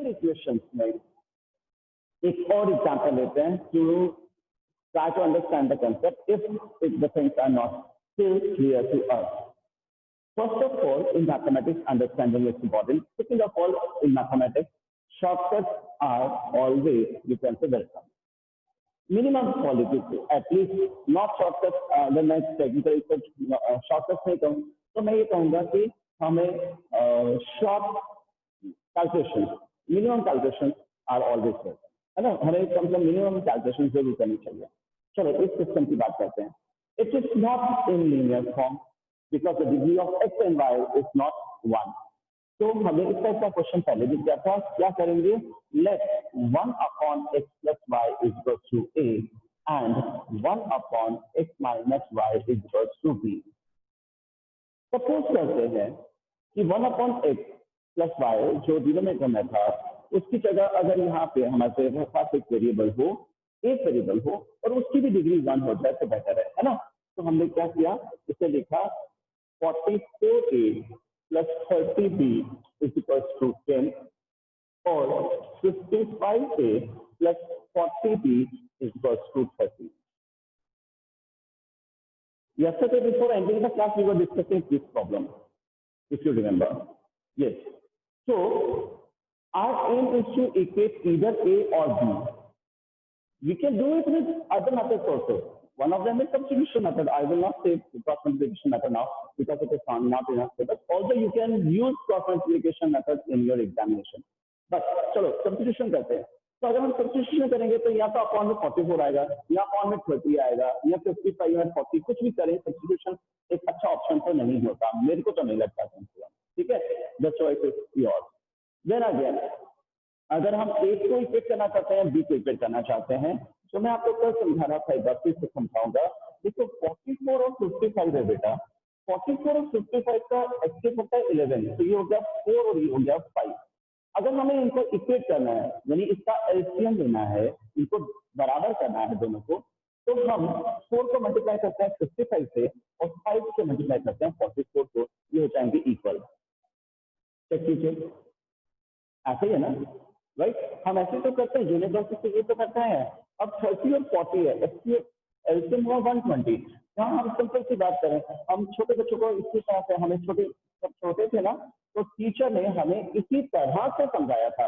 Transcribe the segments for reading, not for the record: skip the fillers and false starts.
Second equation में एक और एग्जांपल लेते हैं to try to understand the concept if the things are not still clear to us. First of all, in mathematics, understanding is important. Second of all, in mathematics, shortcuts are always, you can say, welcome. Minimum quality, at least not shortcuts. अगर मैं technical shortcuts नहीं कहूँ तो मैं ये कहूँगा कि हमें short calculation, minimum calculation are always welcome, है ना. हमें कम से कम मिनिमम कैलकुलेशन जरूर करनी चाहिए. चलो इस सिस्टम की बात करते हैं. It is not in linear form because the degree of x and y is not 1. तो हमें इस टाइप का क्वेश्चन पहले भी किया था. क्या करेंगे? Let 1 upon x plus y is equal to a and 1 upon x minus y is equal to b. Suppose करते हैं कि 1 अपॉन एक्स प्लस वाई जो डिनोमिनेटर में था उसकी जगह अगर यहाँ पे हमारे पास एक वेरिएबल हो, एक वेरिएबल हो और उसकी भी डिग्री 1 हो जाए तो बेटर है ना. तो हमने क्या किया, इसे लिखा 44a plus 30b is equal to 10 और 55a plus 40b is equal to 30. Yesterday before ending the class we were discussing this problem, if you remember. Yes. So our aim is to equate either A or B. We can do it with other methods also. One of them is substitution method. I will not say cross multiplication method now because it is not enough. But also you can use cross multiplication method in your examination. But चलो substitution करते हैं. तो अगर हम substitution करेंगे तो या तो अपॉन में 44 आएगा या अपॉन में 30 आएगा या 55 में 40, कुछ भी करें सब्स्टिट्यूशन एक अच्छा ऑप्शन तो नहीं होता. मेरे को तो नहीं लगता. ठीक है, the choice is yours. Then again अगर हम एक को इक्वेट करना चाहते हैं, बी को इक्वेट करना चाहते हैं, तो मैं आपको कल समझा रहा था, एक बार फिर से समझाऊंगा. देखो 44 और 55 है बेटा. 44 और 55 का एक्सचेंज होता है 11, तो ये हो गया 4 और ये हो गया 5. अगर हमें इनको इक्वेट करना है यानी इसका एलसीएम लेना है, इनको बराबर करना है दोनों को, तो हम 4 को मल्टीप्लाई करते हैं 55 से और 5 से मल्टीप्लाई करते हैं 44 को, ये हो जाएंगे इक्वल. चेक कीजिए, ऐसे ही है ना, राइट. हम ऐसे तो करते हैं, यूनिट बेसिस पे ये तो करते हैं. अब 30 और 40 है, एलसीएम हुआ 120. यहाँ हम सिंपल सी बात करें, हम छोटे बच्चों को इसी तरह से, हमें छोटे थे ना, तो टीचर ने हमें इसी तरह से समझाया था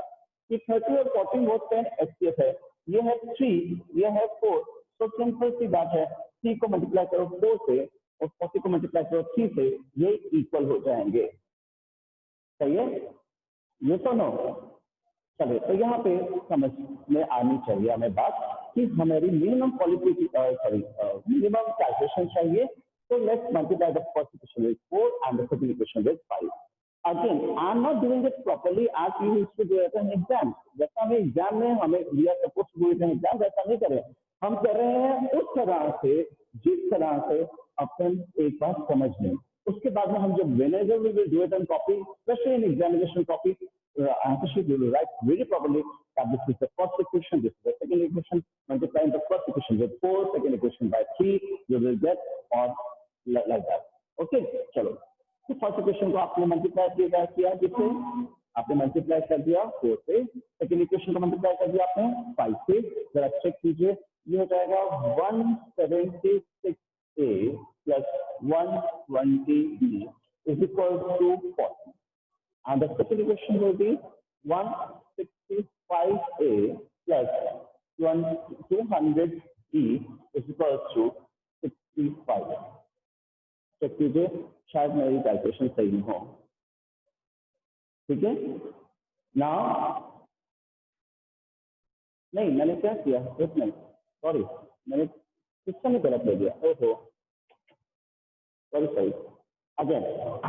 कि 30 और 40 वो 10 एचसीएफ है, ये है 3, ये है 4. तो सिंपल सी बात है, 3 को मल्टीप्लाई करो 4 से और 40 को मल्टीप्लाई करो 3 से, ये इक्वल हो जाएंगे. सही है, ये तो नो. चलिए, तो यहाँ पे समझ में आनी चाहिए हमें बात कि हमारी मिनिमम क्वालिटी मिनिमम कैलकुलेशन चाहिए. So let's multiply the first equation with 4 and the second equation with 5. Again, I am not doing it properly as you used to do it in exam. जैसा हमें exam में हमें we are supposed to do it in exam, वैसा नहीं करें. हम कर रहे हैं उस तरह से जिस तरह से अपन एक बार समझ लें. उसके बाद में हम जब whenever we will do it on copy, especially in examination copy, you will write very properly that this is the first equation, this is the second equation, multiplying the first equation with 4, second equation by 3, you will get or like that. Okay, चलो. तो first equation को आपने multiply किया जिससे आपने multiply कर दिया 4 से, सेकंड इक्वेशन को मल्टीप्लाई कर दिया आपने 5 से. जरा चेक कीजिए, ये हो जाएगा 176a plus 120b is equal to 40. And the second equation will be 165a plus 200b is equal to 65. Check कीजिए, शायद मेरी कैलकुलेशन सही हो. ठीक है ना? नहीं, मैंने क्या किया, एक मिनट, सॉरी, मैंने सिस्टम में गलत ले दिया. ओहो, सॉरी. अगेन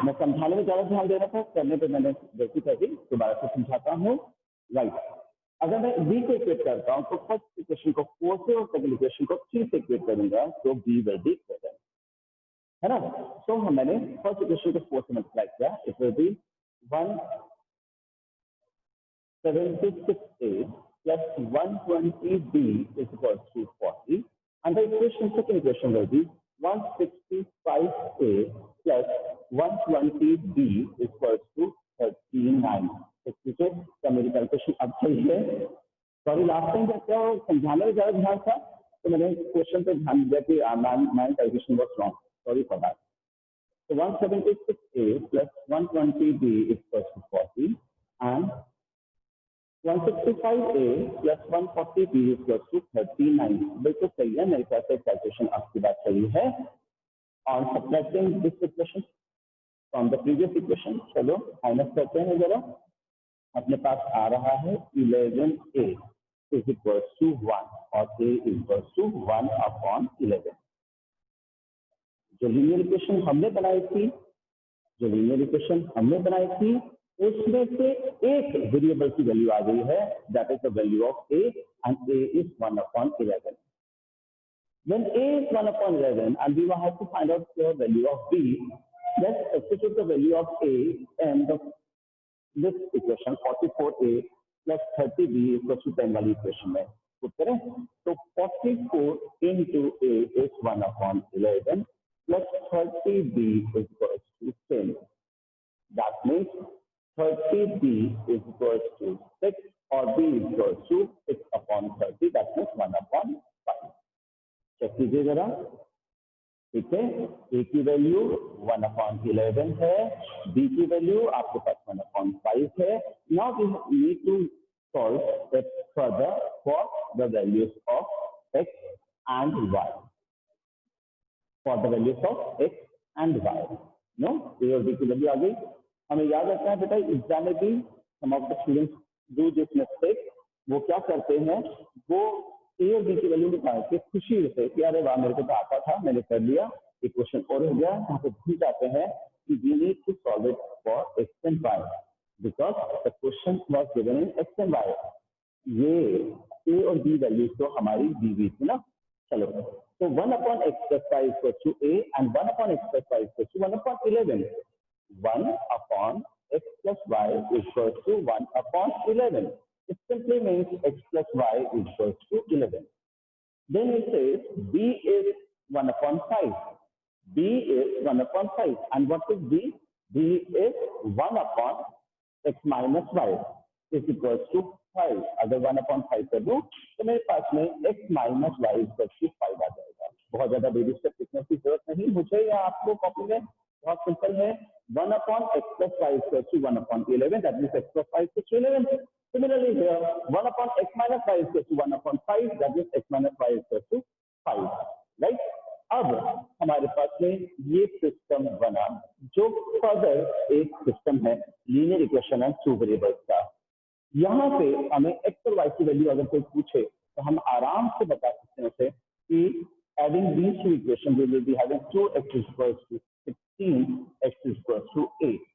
मैं समझाने में ज्यादा ध्यान दे रहा था, करने पे मैंने गलती कर दी. दोबारा से समझाता हूँ. राइट, अगर मैं बी को इक्वेट करता हूँ तो फर्स्ट इक्वेशन को 4 से और सेकंड इक्वेशन को 3 से इक्वेट करूंगा तो बी विल बी इक्वल, है ना. तो मैंने फर्स्ट इक्वेशन को 4 से मल्टीप्लाई किया, it will be 176a plus 120b is equal to 40, and the second equation will be 165a plus 120b is equal to 39. ठीक है, मेरी कैलकुलेशन अब सही है। सॉरी, लास्ट टाइम जब क्या समझाने में ज़्यादा ध्यान था तो मैंने क्वेश्चन पे ध्यान दिया कि my calculation was wrong, sorry for that. So 176A plus 120B is equals to 40 and 165A plus 140B is equals to 39। बिल्कुल सही है, मेरे ख्याल से कैलकुलेशन आपकी बात सही है। On subtracting this equation from the previous equation, चलो माइनस करते हैं जरा। अपने पास आ रहा है 11A is equals to 1 और A is equals to 1 upon 11। जो लीनियर इक्वेशन हमने बनाई थी, उसमें से एक वेरिएबल की वैल्यू आ गई है, that is the value of A, and A is 1 upon 11। When a is 1 upon 11 and we will have to find out the value of b, let's substitute the value of a and this equation 44a plus 30b equals to 10 वाली equation में put करें तो 44 into a is 1 upon 11 plus 30b is equals to 10। That means 30b is equals to 6 or b is equals to 6 upon 30, that means 1 upon 5। Check कीजिए जरा, ठीक है। ए की value 1 upon 11 है, बी की वैल्यू आपके पास 1 अपॉन 5 है। Now we need to solve it further for the values of x and Y, for the values of x and Y. No, A और बी की वैल्यू आ गई। हमें याद रखना है बेटा, एग्जाम में भी some of the students do this mistake. वो क्या करते हैं, वो ए और बी की वैल्यू निकाल के खुशी से कि अरे वाह मेरे को तो आता था, मैंने कर लिया, एक क्वेश्चन और हो गया, यहाँ पे भूल जाते हैं कि we need to solve it for x and y because the question was given in x and y. ये ए और बी वैल्यूज तो हमारी दी हुई थी ना। चलो, तो 1 upon x plus y is equal to a and 1 upon x plus y is equal to 1 upon 11। 1 upon x plus y is equal to 1 upon 11। It simply means x plus y is equal to 11। Then it says b is 1 upon 5। b is 1 upon 5 and what is b? b is 1 upon x minus y is equal to 5। अगर 1 upon 5 कर दूं तो मेरे पास में x minus y is equal to 5 आ जाएगा। बहुत ज्यादा baby step लिखने की जरूरत नहीं मुझे या आपको, कॉपी में बहुत सिंपल है। 1 upon x plus y is equal to 1 upon 11, that means x plus y is equal to 11। Similarly here 1 upon x minus y is equal to 1 upon 5, that means x minus y is equal to 5, right? अब हमारे पास में ये system बना जो further एक system है linear equation and two variables का। यहाँ पे हमें x और y की वैल्यू अगर कोई पूछे तो हम आराम से बता सकते हैं उसे कि adding these two equations we will be having 2x is equals to 16, x is equals to 8।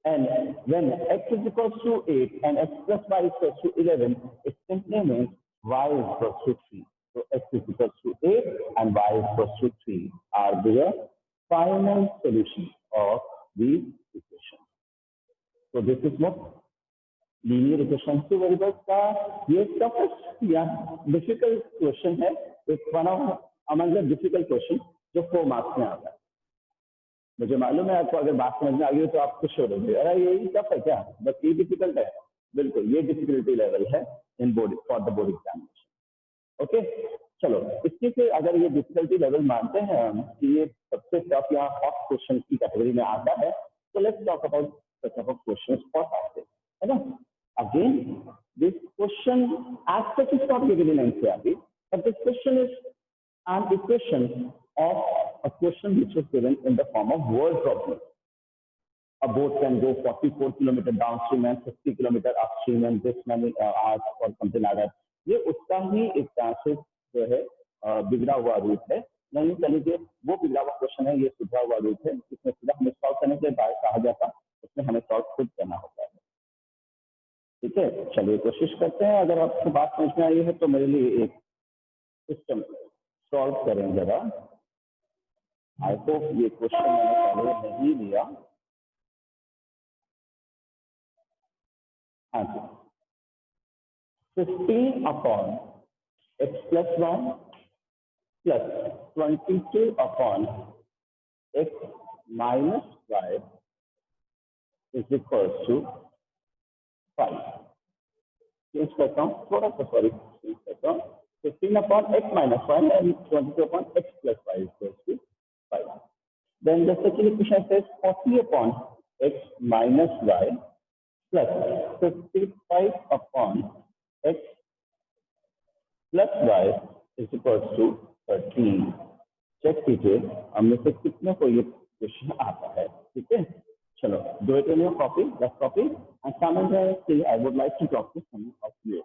And when x is equals to 8 and x plus y is equals to 11, it simply means y is equals to 3। So x is equals to 8 and y is equals to 3 are the final solution of these equations। So this is what linear equation two variables का ये toughest या difficult question है, एक one of among the difficult question जो 4 marks में आता है। मुझे मालूम है आपको अगर बात समझ में आ गई तो आप खुश हो रहे, अरे यही टफ है क्या, बस ये डिफिकल्ट है। बिल्कुल ये डिफिकल्टी लेवल है इन board for the board examination. Okay, चलो इसके से अगर ये डिफिकल्टी लेवल मानते हैं हम कि ये सबसे टफ या हॉट क्वेश्चन की कैटेगरी में आता है, तो let's talk about such of questions for topic, है ना। Again, this question as such is not given in NCERT, but this question is an equation of a question which was given in the form of word problem। A boat can go 44 kilometer downstream and 50 kilometer upstream and this many hours or something like that। ये उसका ही एक तरह से जो है बिगड़ा हुआ रूप है। नहीं चलिए, वो बिगड़ा हुआ क्वेश्चन है, ये सुधरा हुआ रूप है, इसमें सीधा हमें सॉल्व करने के लिए कहा जाता, उसमें हमें सॉल्व खुद करना होता है। ठीक है, चलिए कोशिश करते हैं। अगर आपको बात समझ में आई है तो मेरे लिए एक सिस्टम सॉल्व करें जरा। आई होप ये क्वेश्चन मैंने पहले नहीं लिया। हाँ जी, 15 upon x plus 1 plus 22 upon x minus 5 is equal to 5 change करता हूँ थोड़ा सा, सॉरी चेंज करता हूँ. 15 upon x minus 1 and 22 upon x plus 5 equals to 5. Then the second equation says 40 upon x minus y plus 55 upon x plus y is equals to 13. Check कीजिए हमने से कितने को ये क्वेश्चन आता है. ठीक है, चलो do it in your copy, let's copy, and simultaneously I would like to talk to some of you.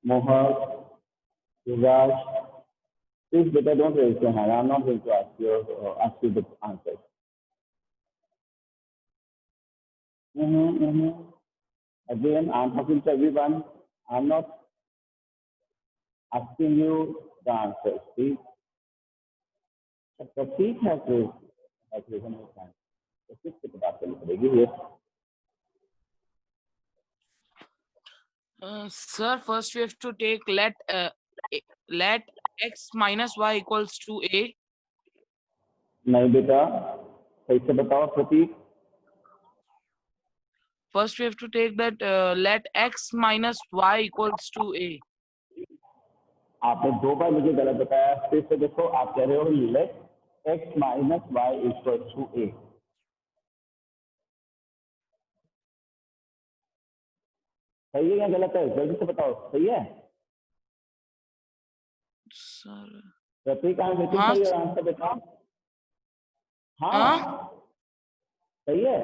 Mohak, Raj, please better don't raise your hand. I'm not going to ask you the answers. Again, I'm talking to everyone. I'm not asking you the answers. Please. Prateek has risen his hand. Prateek से बात करनी पड़ेगी. Yes. Sir, first we have to take let x minus y equals to a. नहीं बेटा, सही से बताओ प्रतीक. First we have to take that let x minus y equals to a. आपने दो बार मुझे गलत बताया. फिर से देखो, आप कह रहे हो late x minus y equals to a. सही है या गलत है? जल्दी से बताओ. सही है Sir. Prateek? I am waiting for your answer बेटा. हाँ सही है.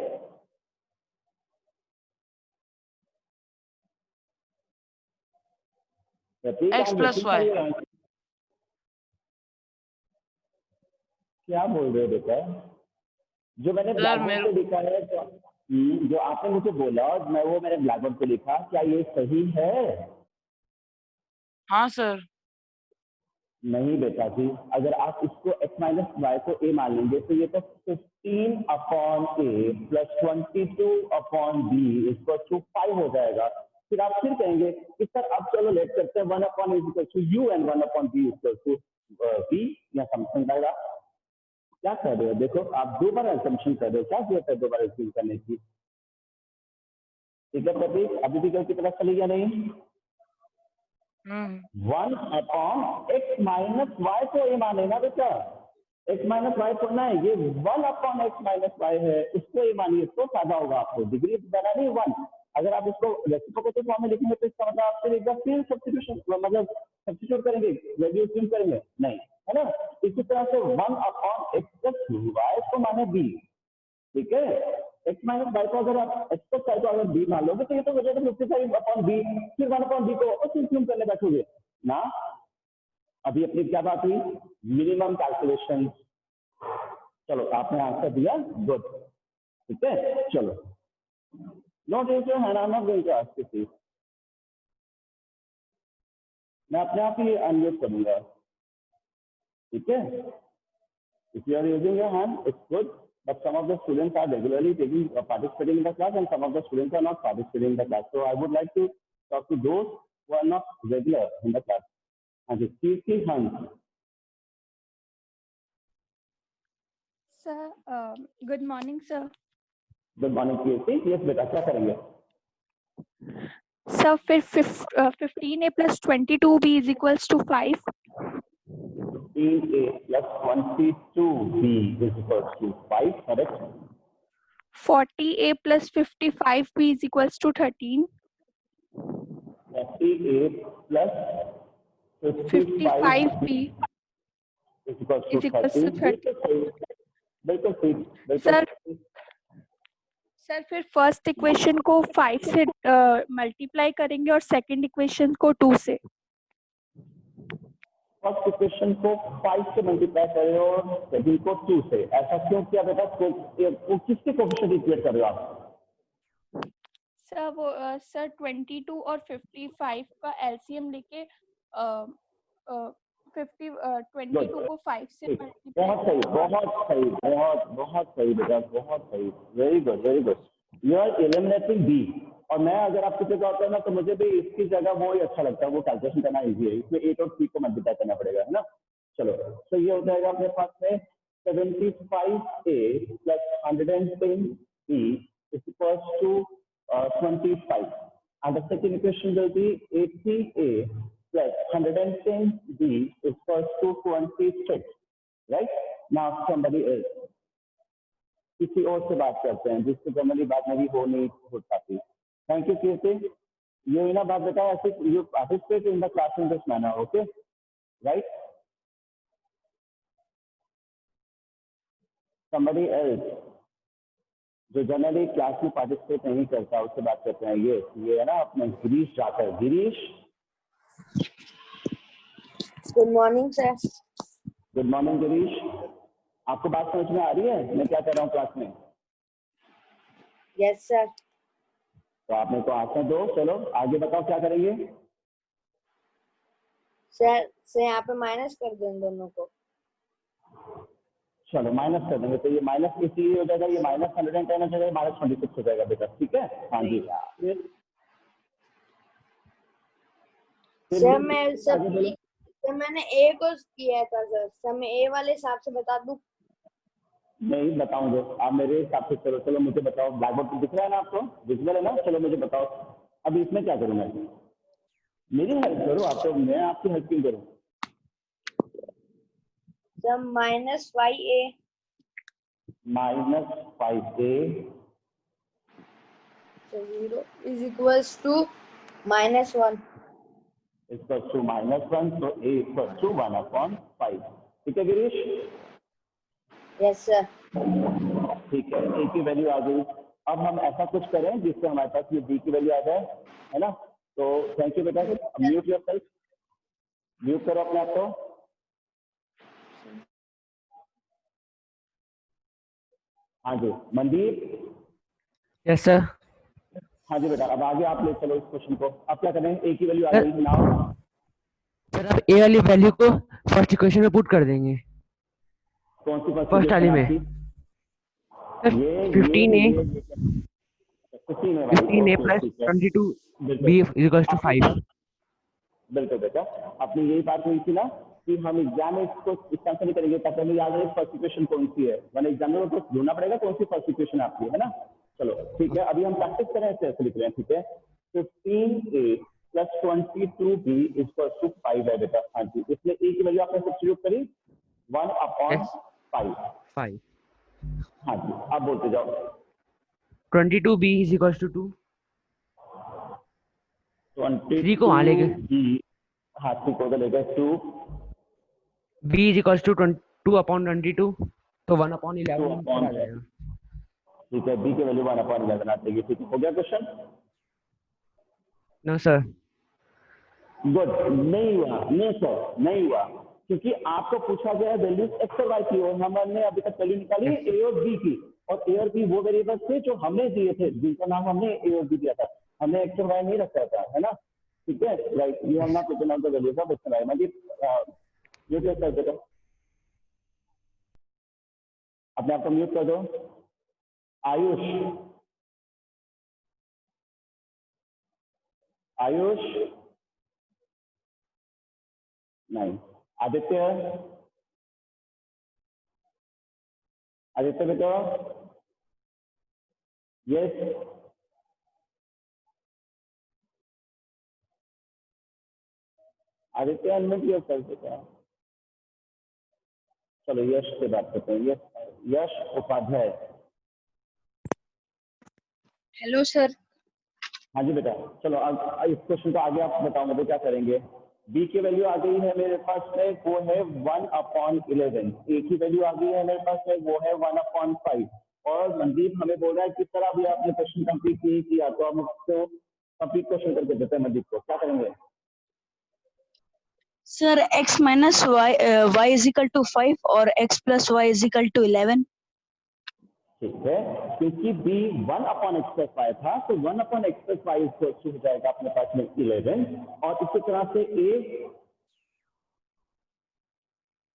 प्रतीक, X plus y. क्या बोल रहे हो बेटा? जो मैंने ब्लैक बोर्ड पे लिखा है, जो आपने मुझे बोला मैं वो मैंने ब्लैक बोर्ड पे लिखा, क्या ये सही है? हाँ सर. नहीं बेटा जी, अगर आप इसको x माइनस वाई को a मान लेंगे तो ये तो 15 upon a plus 22 upon b equal to 5 हो जाएगा. फिर आप फिर कहेंगे कि सर अब चलो लेट करते हैं 1 upon a equal to u and 1 upon b equal to b या समथिंग लाइक दैट. क्या कर रहे हो? देखो आप दो बार असम्पशन कर रहे हो. क्या जरूरत है दो बार असम्पशन करने की? ठीक है प्रतीक, अभी भी गलती पता चली या नहीं? 1 अपॉन x माइनस वाई को ए माने ना बेटा. x माइनस वाई को ना, ये 1 अपॉन x माइनस वाई है, उसको ए मानिए तो फायदा होगा आपको. डिग्री बना नहीं 1. अगर आप इसको रेसिप्रोकेटिव फॉर्म में लिखेंगे तो इसका मतलब आप फिर एक बार फिर सब्स्टिट्यूशन मतलब सब्स्टिट्यूट करेंगे, वैल्यू चेंज करेंगे नहीं, है ना. इसी तरह से 1 अपॉन x प्लस वाई को माने b. ठीक है, x माइनस वाई को अगर आप x प्लस वाई को अगर b मान लोगे तो ये तो हो जाएगा 55 अपॉन b. फिर 1 अपॉन b को वापस सब्स्टिट्यूट करने बैठोगे ना. अभी अपनी क्या बात हुई? Minimum calculation. चलो आपने आंसर दिया, गुड. ठीक है, चलो नोट लीजिए. है ना, not going to ask you please. मैं अपने आप ही अनम्यूट करूंगा. ठीक है, if you are using your hand it's good, but some of the students are regularly participating in the class and some of the students are not participating in the class, so I would like to talk to those who are not regular in the class. And the Kirti Hunt. Sir, good morning, sir. Good morning Kirti. Yes बेटा, क्या करेंगे? Sir, फिर 15a plus 22b is equals to 5. 15a plus 22b is equals to 5, correct? 40a plus 55b is equals to 13. 40a plus 55b is equals to 13. बिल्कुल ठीक. Sir फिर first equation को 5 से multiply करेंगे और सेकंड इक्वेशन को 2 से. First equation को 5 से मल्टीप्लाई करें और सेकंड को 2 से. ऐसा क्यों किया बेटा? किसके कोएफिशिएंट इक्वेट कर रहे हो आप? सर वो सर 22 और 55 का एलसीएम लेके 22 को 5 से मल्टीप्लाई. बहुत सही बेटा, बहुत सही. Very good. You are eliminating B. और मैं अगर आपको क्या होता है ना, तो मुझे भी इसकी जगह वो ही अच्छा लगता है. वो कैलकुलेशन करना इजी है. इसमें 8 और 3 को मल्टीप्लाई करना पड़ेगा, है ना. चलो तो ये हो जाएगा अपने पास में 75a plus 110b is equals to 25. And the second equation will be 80A plus 110B is equals to 26. Right? Now somebody else. किसी और से बात करते हैं जिससे जनरली बात मेरी हो नहीं हो पाती. थैंक यू कीर्ति. ये ना बात बेटा ऐसे you participate in the class in this manner. Okay right. somebody else जो जनरली क्लास में पार्टिसिपेट नहीं करता उससे बात करते हैं. ये है ना अपने गिरीश जाकर. Girish good morning sir. Good morning Girish. आपको बात समझ में आ रही है मैं क्या कर रहा हूँ क्लास में? Yes sir. तो आप मेरे को आंखें दो. चलो आगे बताओ क्या करेंगे. सर से यहाँ पे माइनस कर दो इन दोनों को. चलो माइनस कर देंगे. तो ये माइनस इसी हो जाएगा. ये माइनस 110 हो जाएगा. माइनस 26 हो जाएगा बेटा. ठीक है. हाँ जी. सर मैंने ए को किया था सर. सर मैं ए वाले हिसाब से बता दूं? नहीं बताऊंगे. आप मेरे हिसाब से करो. चलो मुझे बताओ. ब्लैक बोर्ड पर दिख रहा है ना आपको? विजिबल है ना? चलो मुझे बताओ अभी इसमें क्या करूँ मैं. मेरी हेल्प करो आप. तो मैं आपकी हेल्प क्यों करूँ? Sir minus 5A minus 5A 0 is equals to -1 equals to -1. तो A इक्वल्स टू 1/5. ठीक है गिरीश. Yes sir. ठीक है. A की वैल्यू आ गई. अब हम ऐसा कुछ करें जिससे हमारे पास ये B की वैल्यू आ जाए. है ना? तो थैंक यू बेटा. Mute yourself. म्यूट करो अपने आप को. हाँ जी मनदीप. Yes sir. हाँ जी बेटा. अब आगे आप ले चलो इस क्वेश्चन को. अब क्या करें. A की वैल्यू आ गई. नाउ सर अब ए वाली वैल्यू को फर्स्ट इक्वेशन में पुट कर देंगे. कौन सी फर्स्ट वाली में sir 15A 15A plus 22B equals to 5. बिल्कुल बेटा. अपनी यही बात हुई थी ना कि हम एग्जाम में इसको इस तरह से नहीं करेंगे. तब हमें याद है फर्स्ट इक्वेशन कौन सी है. मैंने एग्जाम में तो ढूंढना पड़ेगा कौन सी फर्स्ट इक्वेशन आपकी है ना. चलो ठीक है. अभी हम प्रैक्टिस करें ऐसे लिख रहे हैं. ठीक है. 15A plus 22B equals to 5 है बेटा. हाँ जी. इसमें A की वैल्यू आपने सब्स्टिट्यूट करी 1/5. हाँ जी. आप बोलते जाओ. 22B is equals to 2. 3 को वहाँ लेके हाँ 3 को उधर लेकर 2. B is equals to 2/22. तो 1/11 आ जाएगा. ठीक है. B की वैल्यू 1/11 आ जाएगी. ठीक है. हो गया क्वेश्चन? No sir. गुड. नहीं हुआ. नहीं सर नहीं हुआ क्योंकि आपको पूछा गया है वैल्यूज एक्स और वाई की और हमने अभी तक वैल्यू निकाली है ए और बी की. और ए और बी वो वेरिएबल्स थे जो हमने दिए थे जिनका नाम हमने ए और बी दिया था. हमने एक्स और वाई नहीं रखा था. है ना. ठीक है. Right. You have not taken out the values of x और वाई. मतलब ये क्या कर देगा. अपने आप को म्यूट कर दो. आयुष. आयुष नहीं. आदित्य. आदित्य बेटा. यस. आदित्य अनम्यूट योरसेल्फ बेटा. चलो यश से बात करते हैं. यश उपाध्याय. Hello sir. हाँ जी बेटा. चलो अब इस क्वेश्चन को आगे आप बताओ मुझे क्या करेंगे. B की वैल्यू आ गई है मेरे पास में वो है 1/11. A की वैल्यू आ गई है मेरे पास में वो है 1/5. और मनदीप हमें बोल रहा है किस तरह अभी आपने क्वेश्चन कंप्लीट नहीं किया. तो हम उसको कंप्लीट क्वेश्चन करके देते हैं. मनदीप को क्या करेंगे. Sir x minus y is equal to 5 और x plus y is equal to 11. ठीक है. क्योंकि B 1/x+y था तो 1/x+y हो जाएगा अपने पास में 11. और इसी तरह से A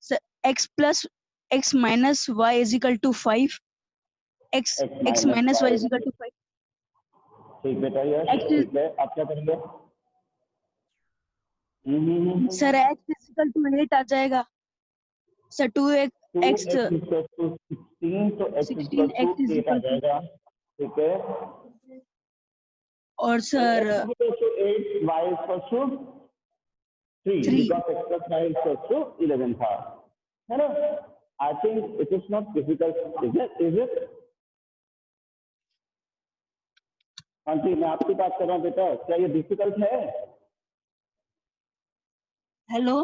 sir x minus y is equal to 5. x minus y is equal to 5. ठीक बेटा. यश ठीक है. आप क्या करेंगे. Sir x is equal to 8 आ जाएगा. सर 2x 16 तो x 16 x is 8 uh equal to जाएगा. ठीक है. और sir x equals to 8, y equals to 3 3 because x plus y equals to 11 था, है ना? I think it is not difficult, is it? हाँ जी, मैं आपकी बात कर रहा हूँ बेटा, क्या ये डिफिकल्ट है? हेलो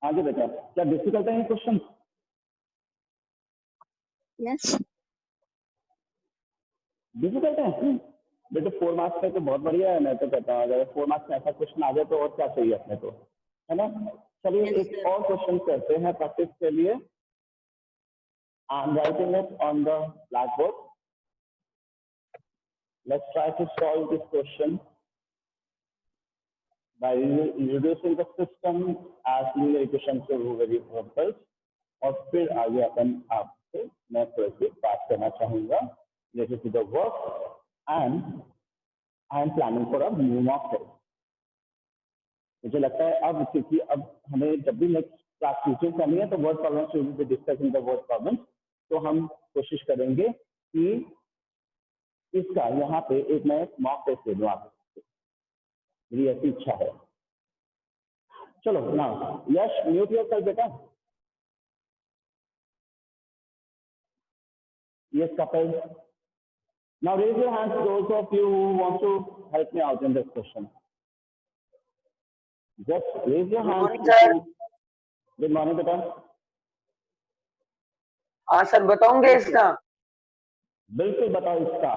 हाँ जी बेटा, क्या डिफिकल्ट है ये क्वेश्चन? यस डिफिकल्ट है? बेटा 4 मार्क्स में तो बहुत बढ़िया है, मैं तो कहता हूँ अगर 4 मार्क्स में ऐसा क्वेश्चन आ जाए तो और क्या चाहिए अपने को, है ना? चलिए Yes, एक sir. और क्वेश्चन करते हैं प्रैक्टिस के लिए. I am writing it on the black board. Let's try to solve this question by reducing the system as linear equation to variables. और फिर आगे अपन आपसे मैं थोड़ी सी बात करना चाहूंगा related to the work and I am planning for a new mock test. मुझे लगता है अब क्योंकि अब हमें जब भी नेक्स्ट क्लास टीचिंग करनी है तो word problems will be discussing the word problems, तो हम कोशिश करेंगे कि इसका यहाँ पे एक मैं मॉक टेस्ट दे दूँ आपको, मेरी ऐसी इच्छा है. चलो ना यश म्यूट योरसेल्फ बेटा. Yes, Kapil. Now raise your hands, those of you who want to help me out in this question. Just raise your hands. Good morning, sir. Good morning, बेटा. हाँ सर, बताओगे इसका? बिल्कुल बताओ इसका.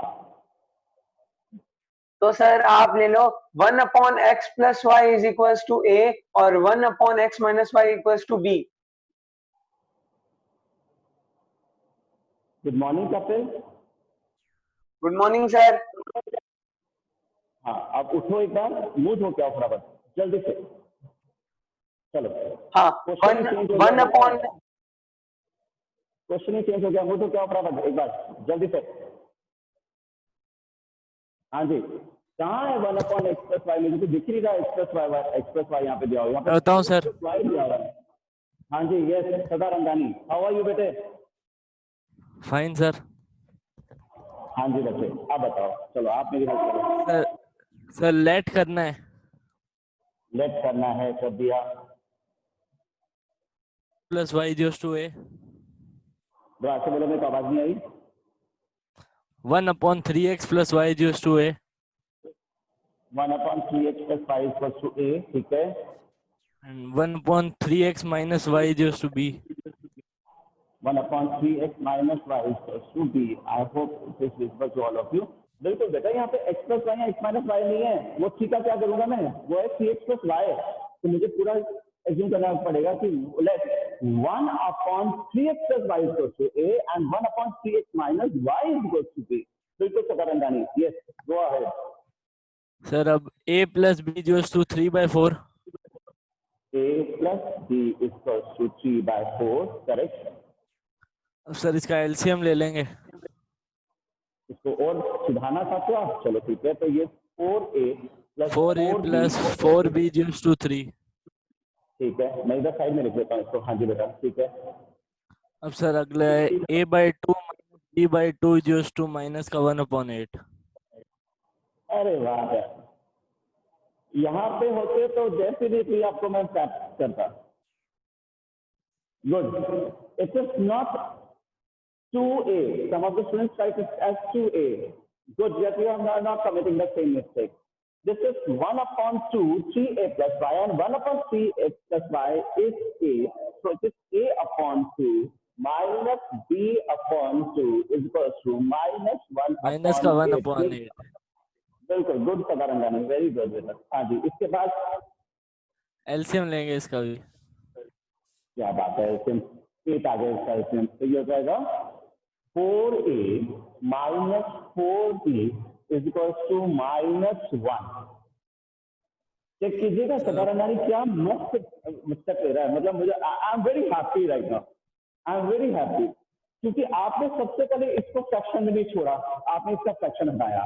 तो सर आप ले लो 1/x plus y is equals to a और 1/x minus y equals to b. Good morning, Kapil. Good morning sir. हाँ, आप उठो एक बार, मुंह धो के आओ फटाफट, जल्दी से. चलो. हाँ, क्वेश्चन ही चेंज हो गया, मुंह धो के आओ फटाफट एक बार, जल्दी से. हाँ जी, कहाँ है 1/x plus y? मुझे तो दिख नहीं रहा x plus y यहाँ पे दिया हो. यहाँ पे बताऊं सर? y दिया हुआ है. हाँ जी, यस सदा रंगानी, हाउ आर यू बेटे? Fine sir. हाँ जी बच्चे, आप बताओ. चलो आप मेरी हेल्प करो. सर लेट करना है. लेट करना है, कर दिया. Plus y equals to A. दोबारा से बोलो, मेरे को आवाज नहीं आई. 1/3x plus y equals to A. 1/3x plus y equals to a, ठीक है. And 1/3x minus y equals to b. 1/3x minus y equals to b. I hope this is visible to all of you. बिल्कुल बेटा, यहाँ पे x plus y या x minus y नहीं है, वो थीटा क्या करूंगा मैं, वो है 3x plus y. तो मुझे पूरा एज्यूम करना पड़ेगा कि late 1/3x plus y equals to a and 1/3x minus y equals to b. बिल्कुल सकारांगानी. Yes, go ahead. सर अब a plus b equals to 3/4. a plus b equals to 3/4, correct. अब सर इसका LCM ले लेंगे. इसको और सुधारना था क्या? चलो ठीक है, तो ये 4a plus 4b equals to 3. ठीक है, मैं इधर साइड में लिख लेता हूँ इसको. हाँ जी बेटा, ठीक है. अब सर अगला है a/2 minus b/2 equals to minus का 1/8. अरे वाह यार, यहाँ पे होते तो डेफिनेटली आपको मैं प्राप्त करता. Good. It is not 2a. Some of the students write it as 2a. Good, yet you are not committing the same mistake. This is 1/2 3a plus y, and 1/3x plus y is a. So it is a/2 minus b/2 is equals to minus 1/8. Minus का 1/8. बिल्कुल good Sadarangani, very good बेटा. हाँ जी, इसके बाद LCM लेंगे इसका भी. क्या बात है, एलसीएम 8 आ गया इसका एलसीएम. तो ये हो जाएगा 4a minus 4b is equals to -1. Check कीजिएगा सदारंगानी क्या मस्त स्टेप ले रहा है. मतलब मुझे I am very happy right now. I am very happy क्योंकि आपने सबसे पहले इसको फ्रैक्शन में नहीं छोड़ा, आपने इसका फ्रैक्शन हटाया.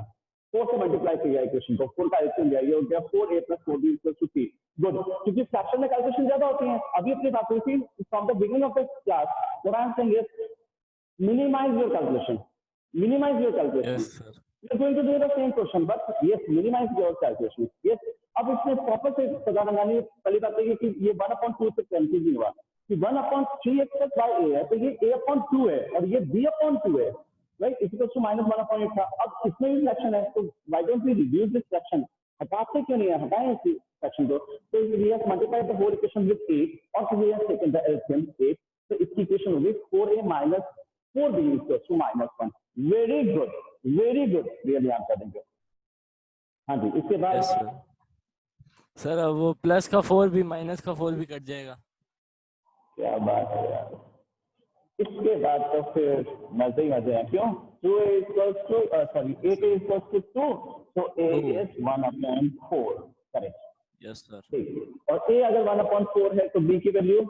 4 से मल्टीप्लाई किया इक्वेशन को, 4 का एलसीएम लिया, ये हो गया 4a plus 4b equals to 3. Good, क्योंकि फ्रैक्शन में कैलकुलेशन ज्यादा होती है. अभी अपनी बात हुई थी from the beginning of the class. What I am saying is minimize your calculation. Yes sir. you're going to do the same question, but yes, minimize your calculation. Yes, अब इसमें प्रॉपर से पता लगाने पहली बात है कि ये 1/2 से कंफ्यूज नहीं हुआ कि 1/3x plus y a है, तो ये a/2 है और ये b/2 है, राइट? इसी तो -1/8 था. अब इसमें भी फ्रैक्शन है, तो why don't we reduce this fraction? हटाते क्यों नहीं है? हटाएं इस फ्रैक्शन को. तो we have multiplied the whole equation with 8 और फिर we have taken the LCM 8. तो इसकी इक्वेशन होगी 4a minus 4b equals to -1. Very good, very good, really answer देंगे. हाँ जी, इसके बाद यस सर. सर अब वो प्लस का 4 भी माइनस का 4 भी कट जाएगा. क्या बात है यार. इसके बाद तो फिर मजे ही मजे हैं. क्यों? 2a equals to sorry 8a equals to 2, so a is 1/4. Correct. Yes sir. ठीक. और a अगर 1/4 है तो b की वैल्यू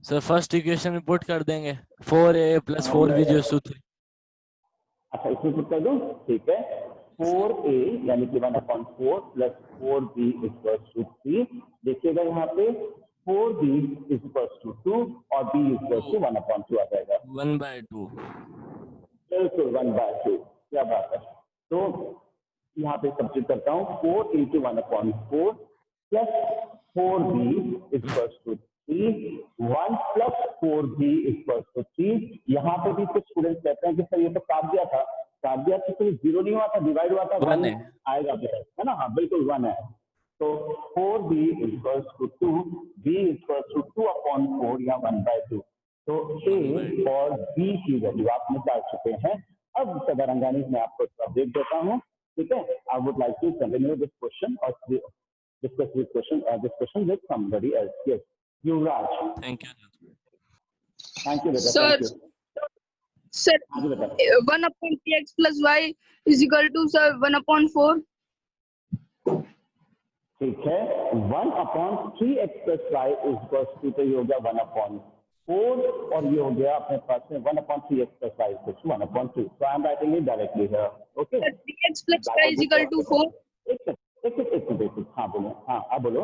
सर फर्स्ट इक्वेशन में पुट कर देंगे 4a plus 4b जो सूत्र. अच्छा, इसमें पुट कर दूं. ठीक है. 4a यानी कि 1/4 plus 4b equals to 3. देखिएगा यहाँ पे 4b equals to 2 और b equals to 1/2 आ जाएगा. 1/2. बिल्कुल 1/2. क्या बात है. तो यहाँ पे सब्सिट्यूट करता हूँ. 4 into 1/4 plus 4b equals to 3. 1 plus 4b equals to 3. यहाँ पे भी कुछ स्टूडेंट्स कहते हैं कि सर ये तो काट दिया था. काट दिया तो कोई जीरो नहीं हुआ था, डिवाइड हुआ था. 1 आएगा है ना? हाँ बिल्कुल 1 है. तो 4b equals to 2, b equals to 2/4 या 1/2. तो a और b की वैल्यू आप निकाल चुके हैं. अब सदारंगानी मैं आपको देख देता हूँ. ठीक है. I would like to continue this question और discuss this question with somebody else. Yes, Yuvraj. Thank you. Thank you, beta. Sir, Thank you. sir, हाँ जी बेटा. 1/3x plus y is equal to sir 1/4. ठीक है. 1/3x plus y is equals to तो ये हो गया 1/4 और ये हो गया अपने पास में 1/3x plus y is equals to 1/2. So I am writing it directly here. Okay. 3x plus y is equal to 4. एक. हाँ बोलो. हाँ आप बोलो.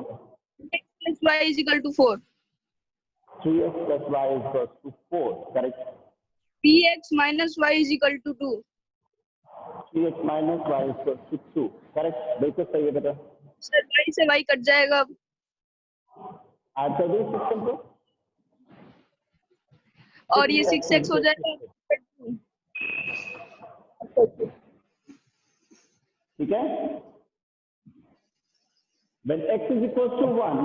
3x plus y is equal to 4. 3x plus y is equals to 4. Correct. 3x minus y is equal to 2. 3x minus y is equals to 2. Correct. बिल्कुल सही है बेटा. सर y से y कट जाएगा. ऐड कर दो system को और ये 6x हो जाएगा. ठीक है. When x is equals to 1,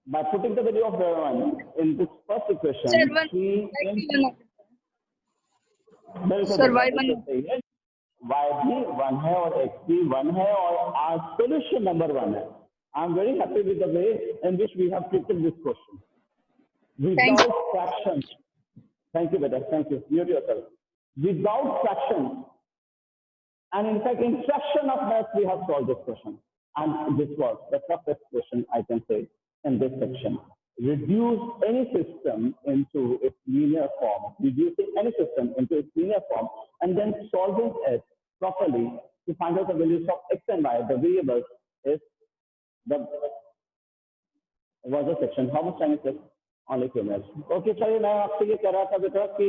by putting the value of 1 in this first equation, Sir, 1 Sir, y 1 y भी 1 है और x भी 1 है और our solution number 1 है. I am very happy with the way in which we have treated this question. Without fractions. Thank you, beta. Thank you. Mute yourself. Without fractions, and in fact, in fraction of maths, we have solved this question. And this was the toughest question, I can say, in this section. Reduce any system into its linear form, reducing any system into its linear form, and then solving it properly to find out the values of x and y, the variables, is the was the section. How much time is left? Only 2 minutes. Okay, चलिए मैं आपसे ये कह रहा था बेटा कि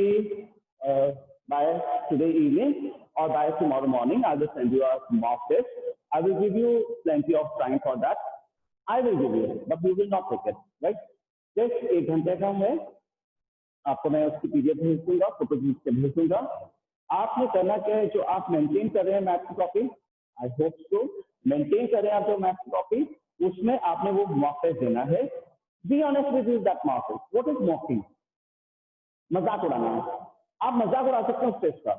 by today evening or by tomorrow morning, I will send you a mock test. I will give you plenty of time for that. I will give you, but you will not take it, right? Just 1 घंटे का है. आपको मैं उसकी PDF भेज दूंगा, photo खींच के भेज दूंगा. आपने करना क्या है, जो आप मेंटेन कर रहे हैं मैथ्स की copy, I hope so maintain कर रहे हैं आप जो मैथ्स की कॉपी, उसमें आपने वो मॉक टेस्ट देना है. Be honest with that mock test. What is mocking? मजाक उड़ाना है. आप मजाक उड़ा सकते हैं उस टेस्ट का,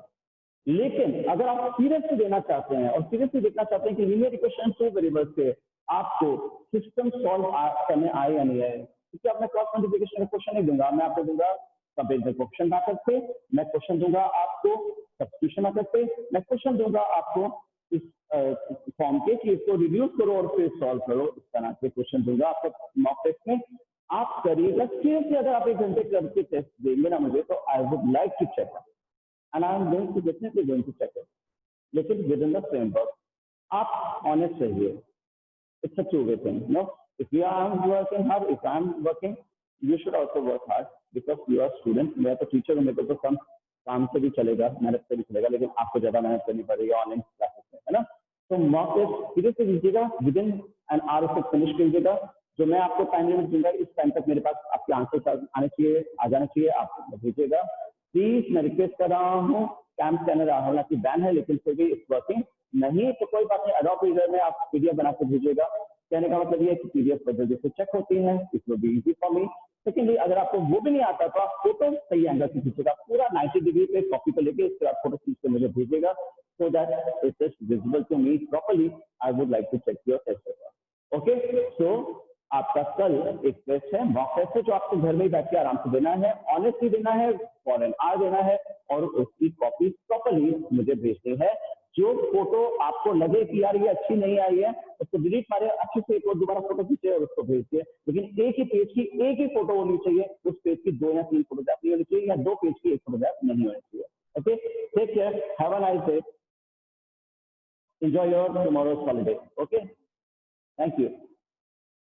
लेकिन अगर आप सीरियसली देना चाहते हैं और सीरियसली देखना चाहते हैं कि लीनियर इक्वेशन 2 वेरिएबल्स से आपको सिस्टम सॉल्व करने आए या नहीं आए, क्योंकि अब मैं क्रॉस मल्टीप्लिकेशन का क्वेश्चन नहीं दूंगा, मैं आपको दूंगा कंपेरिजन क्वेश्चन मेथड से, मैं क्वेश्चन दूंगा आपको सब्स्टिट्यूशन मेथड से, मैं क्वेश्चन दूंगा आपको इस फॉर्म के कि इसको रिड्यूस करो और फिर सॉल्व करो. इस तरह के क्वेश्चन दूंगा आपको मॉक टेस्ट में. आप करिएगा सीरियसली. अगर आप 1 घंटे करके टेस्ट देंगे ना मुझे, तो I would like to check it and I am going to definitely going to check it. लेकिन within the framework, आप honest रहिए. It's a two-way thing. No, if you are working hard, if I am working, you should also work hard because you are student. मैं तो teacher हूँ, मेरे को तो कम काम से भी चलेगा, मेहनत से भी चलेगा, लेकिन आपको ज्यादा मेहनत करनी पड़ेगी ऑनलाइन क्लासेस में, है ना। तो मॉक टेस्ट धीरे से दीजिएगा, विद इन एन आवर से फिनिश कीजिएगा। जो मैं आपको टाइम लिमिट दूंगा, इस टाइम तक मेरे पास आपके आंसर आने चाहिए, आ जाना चाहिए, आप भेजिएगा। प्लीज मैं रिक्वेस्ट कर रहा हूँ, कैम स्कैनर हालांकि बैन है लेकिन फिर भी इट्स वर्किंग, नहीं तो कोई बात नहीं, एडोब रीडर में आप पीडीएफ बना के भेजिएगा। कहने का मतलब ये है कि पीडीएफ जल्दी से चेक होती है, it will be easy for me. Secondly, अगर आपको वो भी नहीं आता तो आप फोटो सही एंगल से खींचेगा, पूरा 90 डिग्री पे कॉपी को लेके इसके बाद फोटो खींच के मुझे भेजिएगा, so that it is visible to me properly. I would like to check your test paper. Okay, so आपका कल एक टेस्ट है, मॉक टेस्ट है, जो आपको घर में ही बैठ के आराम से देना है, ऑनेस्टली देना है, फॉर एन आवर देना है, और उसकी कॉपी प्रॉपर्ली मुझे भेजनी है। जो फोटो आपको लगे कि यार ये अच्छी नहीं आई है, उसको डिलीट मारे, अच्छे से एक और दोबारा फोटो खींचे और उसको भेज दिए, लेकिन एक ही पेज की एक ही फोटो होनी चाहिए, उस पेज की 2 या 3 फोटोग्राफ नहीं होनी चाहिए, या 2 पेज की 1 फोटोग्राफ नहीं होनी चाहिए। Okay, take care, have a nice day, enjoy your tomorrow's holiday. Okay, thank you.